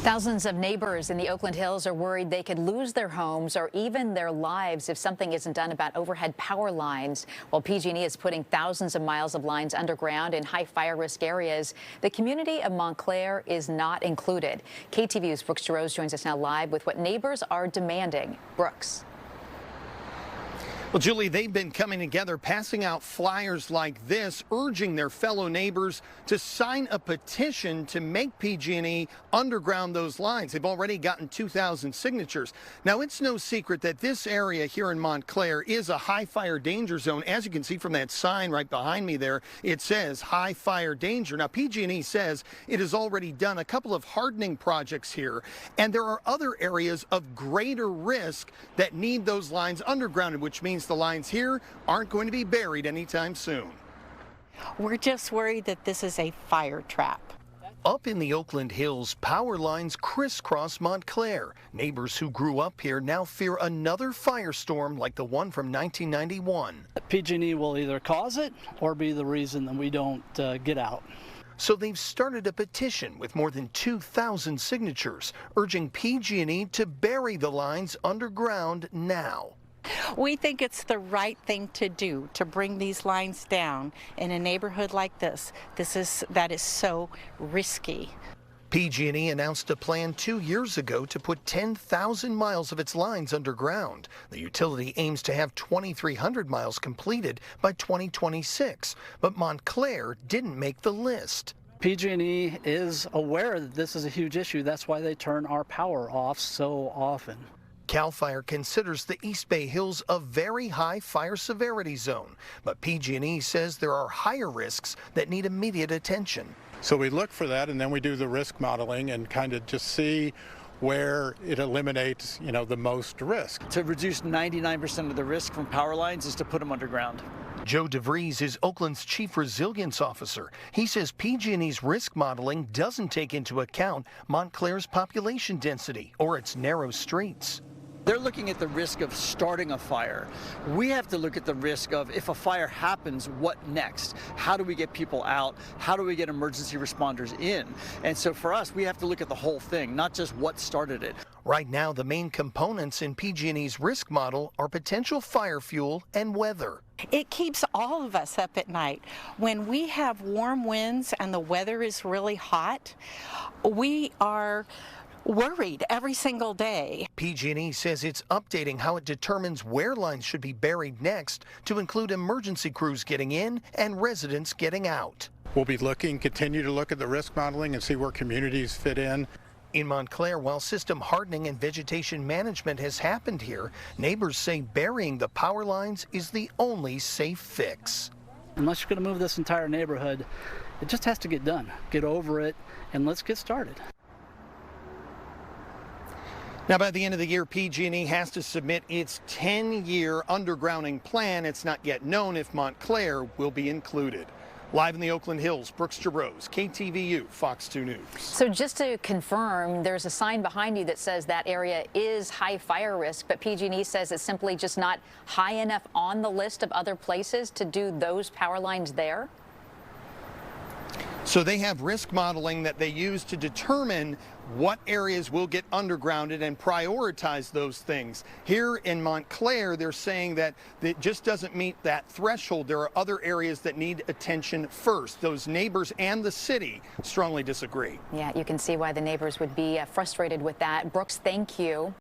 Thousands of neighbors in the Oakland Hills are worried they could lose their homes or even their lives if something isn't done about overhead power lines. While PG&E is putting thousands of miles of lines underground in high fire risk areas, the community of Montclair is not included. KTVU's Brooks Jerose joins us now live with what neighbors are demanding. Brooks. Well, Julie, they've been coming together, passing out flyers like this, urging their fellow neighbors to sign a petition to make PG&E underground those lines. They've already gotten 2,000 signatures. Now, it's no secret that this area here in Montclair is a high fire danger zone. As you can see from that sign right behind me there, it says high fire danger. Now, PG&E says it has already done a couple of hardening projects here, and there are other areas of greater risk that need those lines undergrounded, which means the lines here aren't going to be buried anytime soon. We're just worried that this is a fire trap. Up in the Oakland Hills, power lines crisscross Montclair. Neighbors who grew up here now fear another firestorm like the one from 1991. PG&E will either cause it or be the reason that we don't get out. So they've started a petition with more than 2,000 signatures urging PG&E to bury the lines underground now. We think it's the right thing to do to bring these lines down in a neighborhood like this. That is so risky. PG&E announced a plan 2 years ago to put 10,000 miles of its lines underground. The utility aims to have 2,300 miles completed by 2026, but Montclair didn't make the list. PG&E is aware that this is a huge issue. That's why they turn our power off so often. CAL FIRE considers the East Bay Hills a very high fire severity zone, but PG&E says there are higher risks that need immediate attention. So we look for that, and then we do the risk modeling and kind of just see where it eliminates, the most risk. To reduce 99% of the risk from power lines is to put them underground. Joe DeVries is Oakland's chief resilience officer. He says PG&E's risk modeling doesn't take into account Montclair's population density or its narrow streets. They're looking at the risk of starting a fire. We have to look at the risk of if a fire happens, what next? How do we get people out? How do we get emergency responders in? And so for us, we have to look at the whole thing, not just what started it. Right now, the main components in PG&E's risk model are potential fire fuel and weather. It keeps all of us up at night. When we have warm winds and the weather is really hot, we are worried every single day. PG&E says it's updating how it determines where lines should be buried next to include emergency crews getting in and residents getting out. We'll be continue to look at the risk modeling and see where communities fit in. In Montclair, while system hardening and vegetation management has happened here, neighbors say burying the power lines is the only safe fix. Unless you're going to move this entire neighborhood, it just has to get done. Get over it, and let's get started. Now, by the end of the year, PG&E has to submit its 10-year undergrounding plan. It's not yet known if Montclair will be included. Live in the Oakland Hills, Brooks Jerose, KTVU, Fox 2 News. So just to confirm, there's a sign behind you that says that area is high fire risk, but PG&E says it's simply just not high enough on the list of other places to do those power lines there? So they have risk modeling that they use to determine what areas will get undergrounded and prioritize those things. Here in Montclair, they're saying that it just doesn't meet that threshold. There are other areas that need attention first. Those neighbors and the city strongly disagree. Yeah, you can see why the neighbors would be frustrated with that. Brooks, thank you.